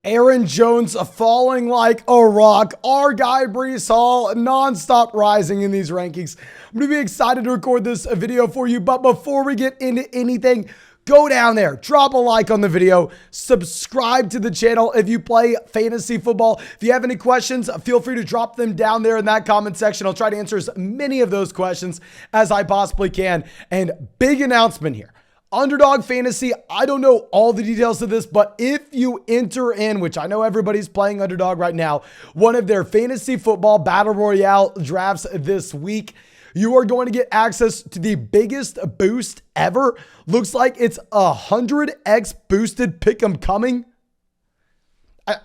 Aaron Jones falling like a rock. Our guy Brees Hall nonstop rising in these rankings. I'm going to be excited to record this video for you. But before we get into anything, go down there, drop a like on the video, subscribe to the channel if you play fantasy football. If you have any questions, feel free to drop them down there in that comment section. I'll try to answer as many of those questions as I possibly can. And big announcement here. Underdog Fantasy, I don't know all the details of this, but if you enter in, which I know everybody's playing Underdog right now, one of their fantasy football battle royale drafts this week, you are going to get access to the biggest boost ever. Looks like it's 100x boosted pick'em coming.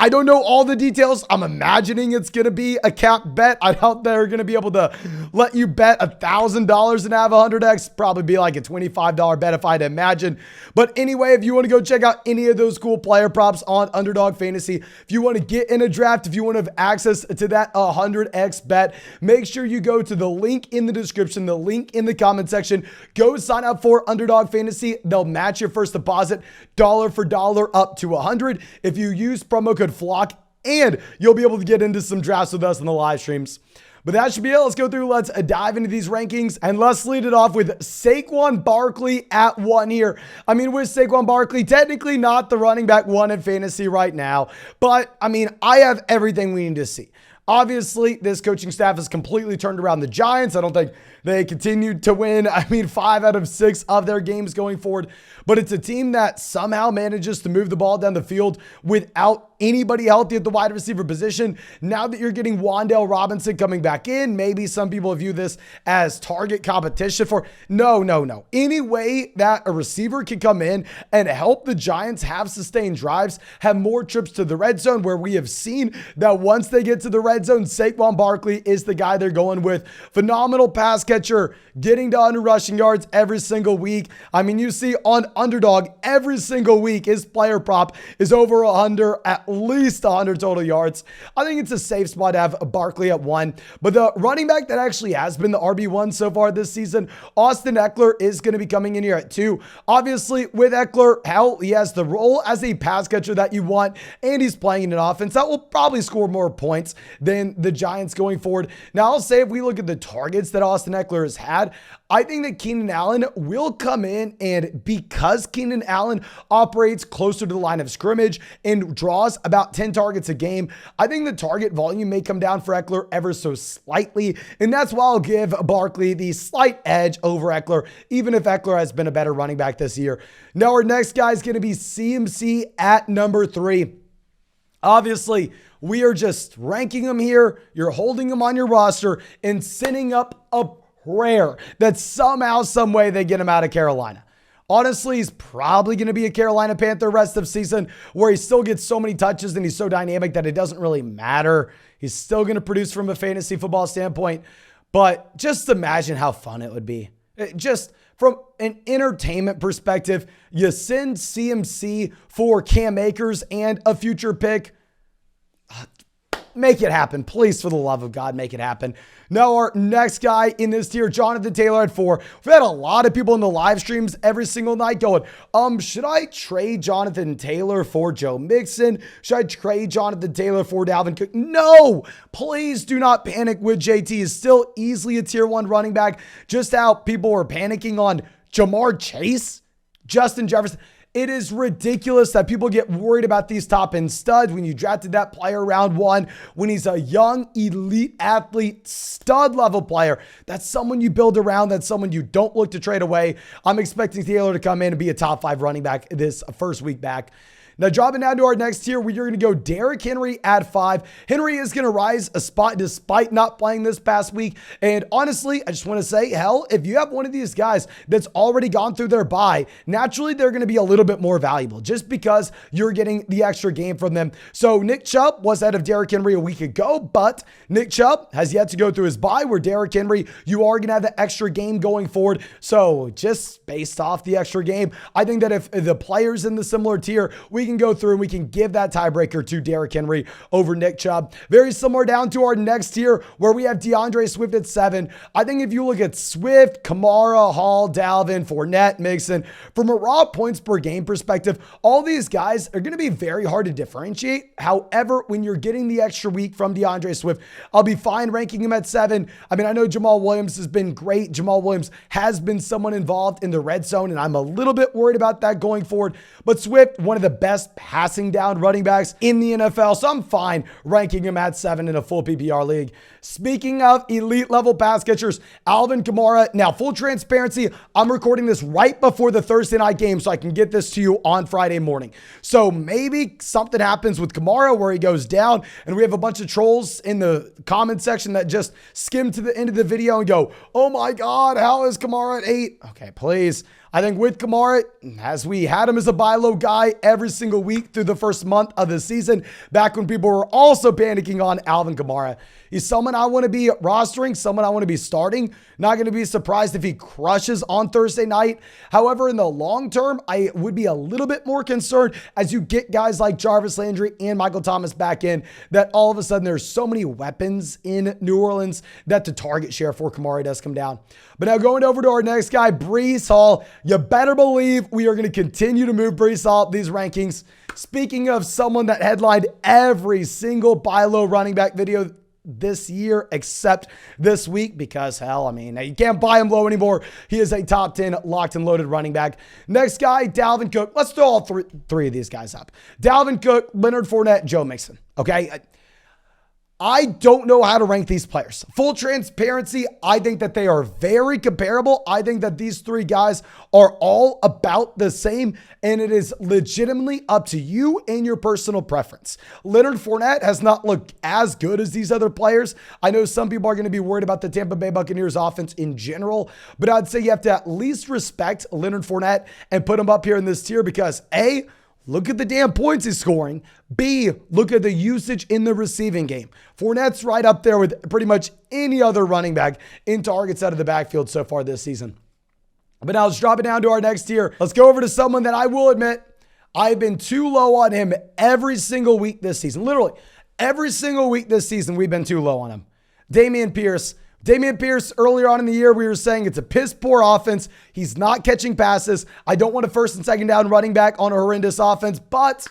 I don't know all the details. I'm imagining it's going to be a cap bet. I doubt they're going to be able to let you bet $1,000 and have 100x. Probably be like a $25 bet if I had to imagine. But anyway, if you want to go check out any of those cool player props on Underdog Fantasy, if you want to get in a draft, if you want to have access to that 100x bet, make sure you go to the link in the description, the link in the comment section. Go sign up for Underdog Fantasy. They'll match your first deposit dollar for dollar up to 100 if you use promo code FLOCK, and you'll be able to get into some drafts with us in the live streams. But that should be it. Let's go through. Let's dive into these rankings, and let's lead it off with Saquon Barkley at 1 here. I mean, with Saquon Barkley, technically not the running back 1 in fantasy right now, but I mean, I have everything we need to see. Obviously, this coaching staff has completely turned around the Giants. I don't think they continued to win. I mean, 5 out of 6 of their games going forward. But it's a team that somehow manages to move the ball down the field without anybody healthy at the wide receiver position. Now that you're getting Wan'Dale Robinson coming back in, maybe some people view this as target competition for. No. Any way that a receiver can come in and help the Giants have sustained drives, have more trips to the red zone, where we have seen that once they get to the red zone, Saquon Barkley is the guy they're going with. Phenomenal pass catcher, getting to 100 rushing yards every single week. I mean, you see on Underdog every single week, his player prop is over 100, at least 100 total yards. I think it's a safe spot to have Barkley at 1. But the running back that actually has been the RB1 so far this season, Austin Eckler, is going to be coming in here at 2. Obviously, with Eckler, hell, he has the role as a pass catcher that you want, and he's playing in an offense that will probably score more points than the Giants going forward. Now, I'll say if we look at the targets that Austin Eckler has had, I think that Keenan Allen will come in, and because Keenan Allen operates closer to the line of scrimmage and draws about 10 targets a game, I think the target volume may come down for Eckler ever so slightly, and that's why I'll give Barkley the slight edge over Eckler, even if Eckler has been a better running back this year. Now, our next guy is going to be CMC at number 3. Obviously, we are just ranking him here. You're holding him on your roster and sending up a prayer that somehow, some way they get him out of Carolina. Honestly, he's probably going to be a Carolina Panther rest of season, where he still gets so many touches and he's so dynamic that it doesn't really matter. He's still going to produce from a fantasy football standpoint, but just imagine how fun it would be. Just from an entertainment perspective, you send CMC for Cam Akers and a future pick. Make it happen. Please, for the love of God, make it happen. Now, our next guy in this tier, Jonathan Taylor at 4. We've had a lot of people in the live streams every single night going, should I trade Jonathan Taylor for Joe Mixon? Should I trade Jonathan Taylor for Dalvin Cook? No, please do not panic with JT. He's still easily a tier 1 running back. Just how people were panicking on Jamar Chase, Justin Jefferson. It is ridiculous that people get worried about these top end studs when you drafted that player round 1, when he's a young, elite athlete, stud level player. That's someone you build around. That's someone you don't look to trade away. I'm expecting Taylor to come in and be a top 5 running back this first week back. Now, dropping down to our next tier, we're going to go Derrick Henry at 5. Henry is going to rise a spot despite not playing this past week. And honestly, I just want to say, hell, if you have one of these guys that's already gone through their bye, naturally, they're going to be a little bit more valuable just because you're getting the extra game from them. So Nick Chubb was ahead of Derrick Henry a week ago, but Nick Chubb has yet to go through his bye, where Derrick Henry, you are going to have the extra game going forward. So just based off the extra game, I think that if the players in the similar tier, we can go through and we can give that tiebreaker to Derrick Henry over Nick Chubb. Very similar down to our next tier where we have DeAndre Swift at 7. I think if you look at Swift, Kamara, Hall, Dalvin, Fournette, Mixon, from a raw points per game perspective, all these guys are going to be very hard to differentiate. However, when you're getting the extra week from DeAndre Swift, I'll be fine ranking him at 7. I mean, I know Jamal Williams has been great. Jamal Williams has been someone involved in the red zone, and I'm a little bit worried about that going forward. But Swift, one of the best passing down running backs in the NFL, so I'm fine ranking him at 7 in a full PPR league. Speaking of elite level pass catchers, Alvin Kamara. Now, full transparency, I'm recording this right before the Thursday night game so I can get this to you on Friday morning. So maybe something happens with Kamara where he goes down and we have a bunch of trolls in the comment section that just skim to the end of the video and go, oh my God, how is Kamara at 8? Okay, please. I think with Kamara, as we had him as a buy low guy every single week through the first month of the season, back when people were also panicking on Alvin Kamara, he's someone I want to be rostering, someone I want to be starting. Not going to be surprised if he crushes on Thursday night. However, in the long term, I would be a little bit more concerned as you get guys like Jarvis Landry and Michael Thomas back in, that all of a sudden there's so many weapons in New Orleans that the target share for Kamara does come down. But now going over to our next guy, Breece Hall. You better believe we are going to continue to move Breece Hall up these rankings. Speaking of someone that headlined every single buy low running back video this year except this week, because hell, I mean, you can't buy him low anymore. He is a top 10 locked and loaded running back. Next guy, Dalvin Cook. Let's throw all three of these guys up. Dalvin Cook, Leonard Fournette, Joe Mixon. Okay. I don't know how to rank these players. Full transparency, I think that they are very comparable. I think that these three guys are all about the same, and it is legitimately up to you and your personal preference. Leonard Fournette has not looked as good as these other players. I know some people are going to be worried about the Tampa Bay Buccaneers offense in general, but I'd say you have to at least respect Leonard Fournette and put him up here in this tier because A, look at the damn points he's scoring. B, look at the usage in the receiving game. Fournette's right up there with pretty much any other running back in targets out of the backfield so far this season. But now let's drop it down to our next tier. Let's go over to someone that I will admit I've been too low on him every single week this season. Literally, every single week this season, we've been too low on him. Dameon Pierce. Dameon Pierce, earlier on in the year, we were saying it's a piss poor offense. He's not catching passes. I don't want a first and second down running back on a horrendous offense, but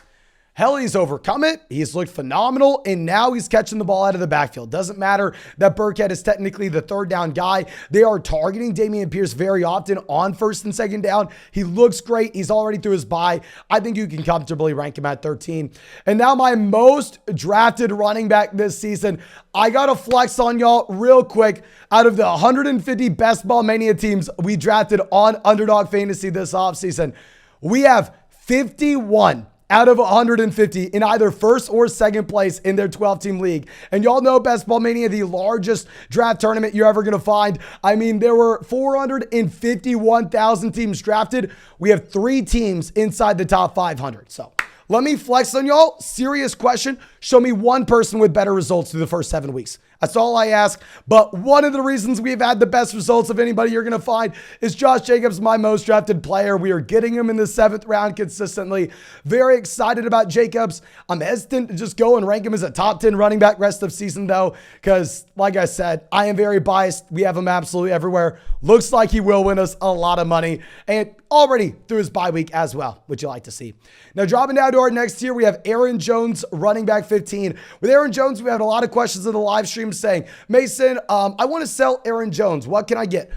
hell, he's overcome it. He's looked phenomenal, and now he's catching the ball out of the backfield. Doesn't matter that Burkhead is technically the third down guy. They are targeting Dameon Pierce very often on first and second down. He looks great. He's already through his bye. I think you can comfortably rank him at 13. And now my most drafted running back this season. I got to flex on y'all real quick. Out of the 150 best ball mania teams we drafted on Underdog Fantasy this offseason, we have 51 out of 150 in either first or second place in their 12-team league. And y'all know Best Ball Mania, the largest draft tournament you're ever going to find. I mean, there were 451,000 teams drafted. We have 3 teams inside the top 500. So let me flex on y'all. Serious question. Show me one person with better results through the first 7 weeks. That's all I ask. But one of the reasons we've had the best results of anybody you're going to find is Josh Jacobs, my most drafted player. We are getting him in the 7th round consistently. Very excited about Jacobs. I'm hesitant to just go and rank him as a top 10 running back rest of season though, because like I said, I am very biased. We have him absolutely everywhere. Looks like he will win us a lot of money and already through his bye week as well, which you like to see. Now dropping down to our next tier, we have Aaron Jones, running back 15. With Aaron Jones, we had a lot of questions in the live stream saying, Mason, I want to sell Aaron Jones. What can I get?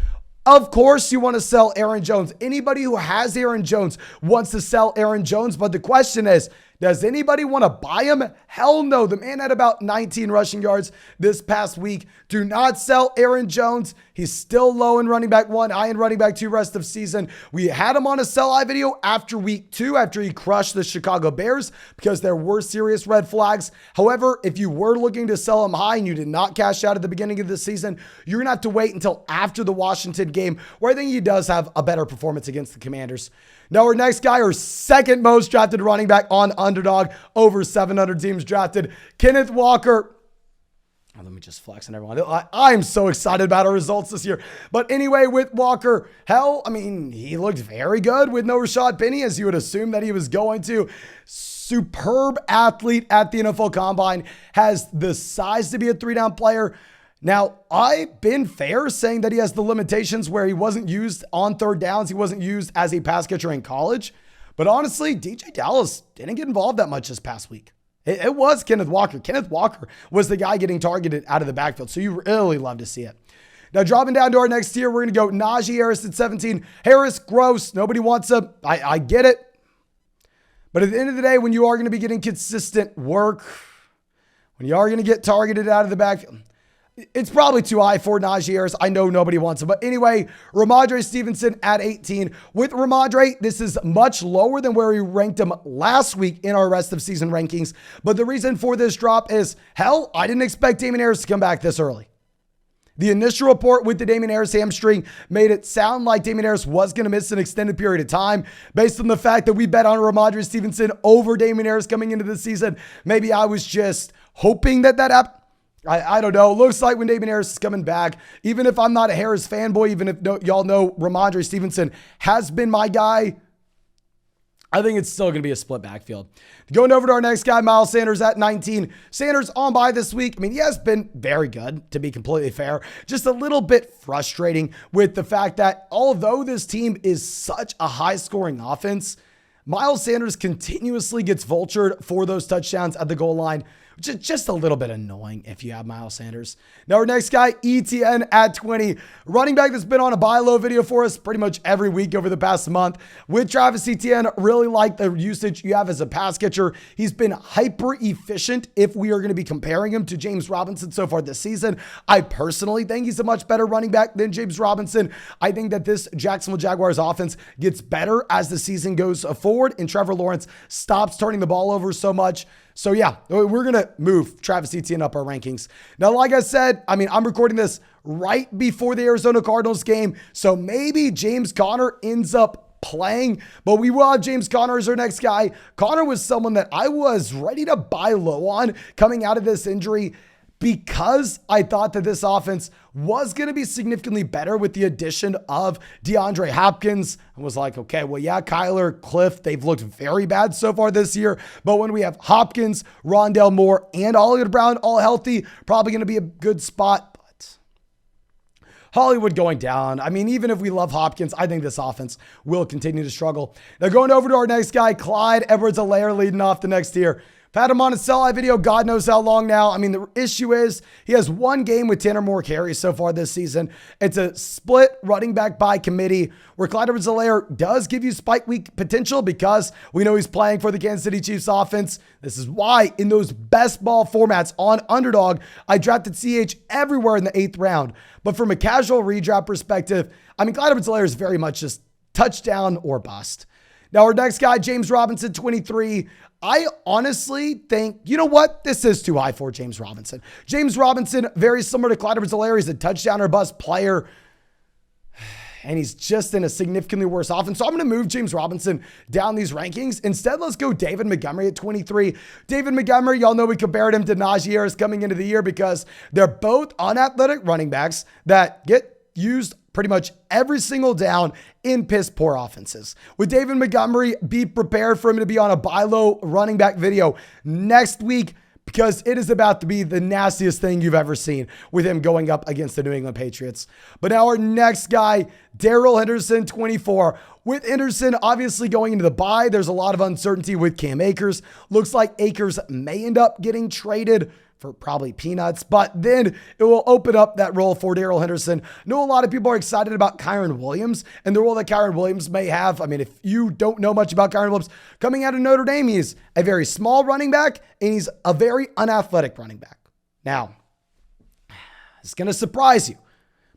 Of course you want to sell Aaron Jones. Anybody who has Aaron Jones wants to sell Aaron Jones. But the question is, does anybody want to buy him? Hell no. The man had about 19 rushing yards this past week. Do not sell Aaron Jones. He's still low in running back 1, high in running back 2 rest of season. We had him on a sell high video after week 2, after he crushed the Chicago Bears, because there were serious red flags. However, if you were looking to sell him high and you did not cash out at the beginning of the season, you're going to have to wait until after the Washington game, where I think he does have a better performance against the Commanders. Now our next guy, our second most drafted running back on Underdog, over 700 teams drafted, Kenneth Walker. Oh, let me just flex on everyone. I'm so excited about our results this year. But anyway, with Walker, hell, I mean, he looked very good with no Rashad Penny, as you would assume that he was going to. Superb athlete at the NFL Combine, has the size to be a 3-down player. Now, I've been fair saying that he has the limitations where he wasn't used on 3rd downs. He wasn't used as a pass catcher in college. But honestly, DJ Dallas didn't get involved that much this past week. It was Kenneth Walker. Kenneth Walker was the guy getting targeted out of the backfield. So you really love to see it. Now, dropping down to our next tier, we're going to go Najee Harris at 17. Harris, gross. Nobody wants him. I get it. But at the end of the day, when you are going to be getting consistent work, when you are going to get targeted out of the backfield, it's probably too high for Najee Harris. I know nobody wants him. But anyway, Ramondre Stevenson at 18. With Ramondre, this is much lower than where we ranked him last week in our rest of season rankings. But the reason for this drop is, hell, I didn't expect Damien Harris to come back this early. The initial report with the Damien Harris hamstring made it sound like Damien Harris was going to miss an extended period of time. Based on the fact that we bet on Ramondre Stevenson over Damien Harris coming into the season, maybe I was just hoping that happened. I don't know. Looks like when Damien Harris is coming back, even if I'm not a Harris fanboy, even if y'all know Ramondre Stevenson has been my guy, I think it's still going to be a split backfield. Going over to our next guy, Miles Sanders at 19. Sanders on bye this week. I mean, he has been very good, to be completely fair. Just a little bit frustrating with the fact that although this team is such a high-scoring offense, Miles Sanders continuously gets vultured for those touchdowns at the goal line. Just a little bit annoying if you have Miles Sanders. Now, our next guy, ETN at 20. Running back that's been on a buy low video for us pretty much every week over the past month. With Travis Etienne, really like the usage you have as a pass catcher. He's been hyper efficient if we are going to be comparing him to James Robinson so far this season. I personally think he's a much better running back than James Robinson. I think that this Jacksonville Jaguars offense gets better as the season goes forward and Trevor Lawrence stops turning the ball over so much. So yeah, we're going to move Travis Etienne up our rankings. Now, like I said, I mean, I'm recording this right before the Arizona Cardinals game. So maybe James Conner ends up playing, but we will have James Conner as our next guy. Conner was someone that I was ready to buy low on coming out of this injury, because I thought that this offense was going to be significantly better with the addition of DeAndre Hopkins. I was like, okay, well, yeah, Kyler, Cliff, they've looked very bad so far this year. But when we have Hopkins, Rondale Moore, and Hollywood Brown all healthy, probably going to be a good spot. But Hollywood going down. I mean, even if we love Hopkins, I think this offense will continue to struggle. Now, going over to our next guy, Clyde Edwards-Helaire leading off the next tier. I've had him on a sell-high video God knows how long now. I mean, the issue is he has one game with 10 or more carries so far this season. It's a split running back by committee where Clyde Edwards-Helaire does give you spike week potential because we know he's playing for the Kansas City Chiefs offense. This is why in those best ball formats on Underdog, I drafted CH everywhere in the 8th round. But from a casual redraft perspective, I mean, Clyde Edwards-Helaire is very much just touchdown or bust. Now, our next guy, James Robinson, 23. I honestly think, you know what? This is too high for James Robinson. James Robinson, very similar to Clyde Edwards-Helaire. He's a touchdown or bust player, and he's just in a significantly worse offense. So I'm going to move James Robinson down these rankings. Instead, let's go David Montgomery at 23. David Montgomery, y'all know we compared him to Najee Harris coming into the year because they're both unathletic running backs that get used pretty much every single down in piss poor offenses. With David Montgomery, be prepared for him to be on a buy low running back video next week because it is about to be the nastiest thing you've ever seen with him going up against the New England Patriots. But now our next guy, Darrell Henderson, 24. With Henderson obviously going into the bye, there's a lot of uncertainty with Cam Akers. Looks like Akers may end up getting traded for probably peanuts, but then it will open up that role for Darrell Henderson. I know a lot of people are excited about Kyren Williams and the role that Kyren Williams may have. I mean, if you don't know much about Kyren Williams, coming out of Notre Dame, he's a very small running back and he's a very unathletic running back. Now, it's going to surprise you,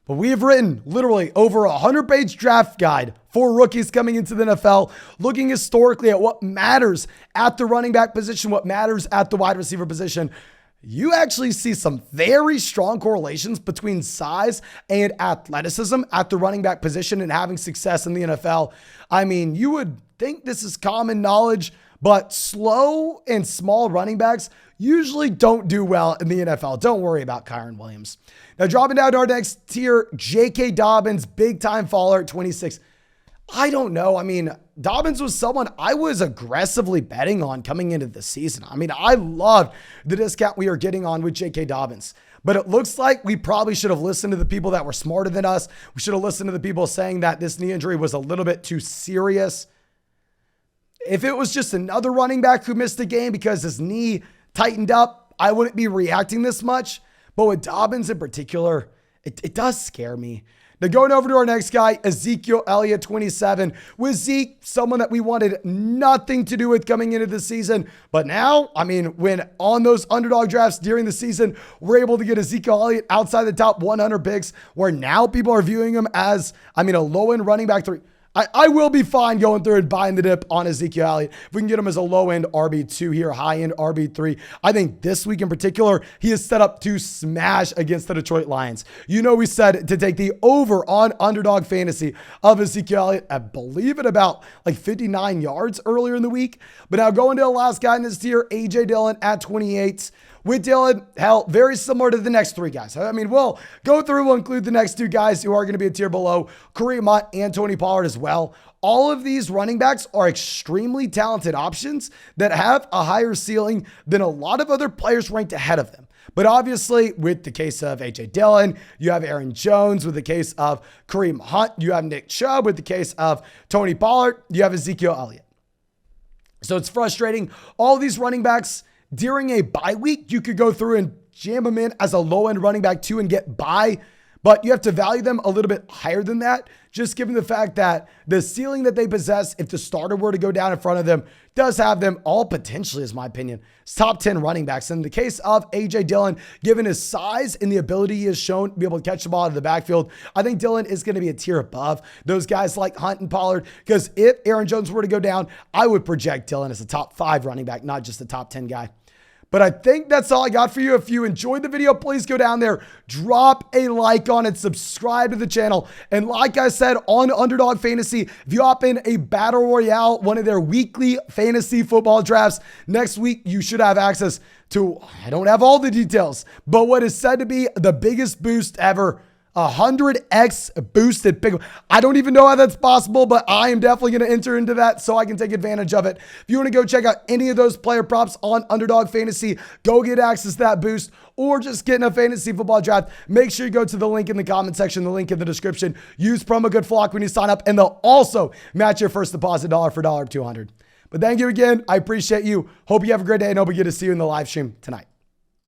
but we have written literally over 100-page draft guide for rookies coming into the NFL, looking historically at what matters at the running back position, what matters at the wide receiver position. You actually see some very strong correlations between size and athleticism at the running back position and having success in the NFL. I mean, you would think this is common knowledge, but slow and small running backs usually don't do well in the NFL. Don't worry about Kyren Williams. Now, dropping down to our next tier, J.K. Dobbins, big time faller at 26. I don't know. I mean, Dobbins was someone I was aggressively betting on coming into the season. I mean, I loved the discount we are getting on with J.K. Dobbins, but it looks like we probably should have listened to the people that were smarter than us. We should have listened to the people saying that this knee injury was a little bit too serious. If it was just another running back who missed a game because his knee tightened up, I wouldn't be reacting this much. But with Dobbins in particular, it does scare me. Now, going over to our next guy, Ezekiel Elliott, 27. With Zeke, someone that we wanted nothing to do with coming into the season. But now, I mean, when on those underdog drafts during the season, we're able to get Ezekiel Elliott outside the top 100 picks, where now people are viewing him as, I mean, a low-end running back 3. I will be fine going through and buying the dip on Ezekiel Elliott. If we can get him as a low-end RB2 here, high-end RB3. I think this week in particular, he is set up to smash against the Detroit Lions. You know, we said to take the over on underdog fantasy of Ezekiel Elliott, I believe at about like 59 yards earlier in the week. But now going to the last guy in this tier, A.J. Dillon at 28. With Dillon, hell, very similar to the next 3 guys. I mean, we'll go through, we'll include the next 2 guys who are going to be a tier below, Kareem Hunt and Tony Pollard as well. All of these running backs are extremely talented options that have a higher ceiling than a lot of other players ranked ahead of them. But obviously, with the case of A.J. Dillon, you have Aaron Jones. With the case of Kareem Hunt, you have Nick Chubb. With the case of Tony Pollard, you have Ezekiel Elliott. So it's frustrating. All these running backs, during a bye week, you could go through and jam them in as a low-end running back 2 and get by, but you have to value them a little bit higher than that, just given the fact that the ceiling that they possess, if the starter were to go down in front of them, does have them all potentially, is my opinion, top 10 running backs. In the case of A.J. Dillon, given his size and the ability he has shown to be able to catch the ball out of the backfield, I think Dillon is going to be a tier above those guys like Hunt and Pollard, because if Aaron Jones were to go down, I would project Dillon as a top 5 running back, not just a top 10 guy. But I think that's all I got for you. If you enjoyed the video, please go down there, drop a like on it, subscribe to the channel. And like I said, on Underdog Fantasy, if you hop in a Battle Royale, one of their weekly fantasy football drafts, next week you should have access to, I don't have all the details, but what is said to be the biggest boost ever. 100x boosted pick. I don't even know how that's possible, but I am definitely going to enter into that so I can take advantage of it. If you want to go check out any of those player props on Underdog Fantasy, go get access to that boost, or just get in a fantasy football draft, make sure you go to the link in the comment section, the link in the description. Use promo code FLOCK when you sign up, and they'll also match your first deposit dollar for $200. But thank you again. I appreciate you. Hope you have a great day, and hope we get to see you in the live stream tonight.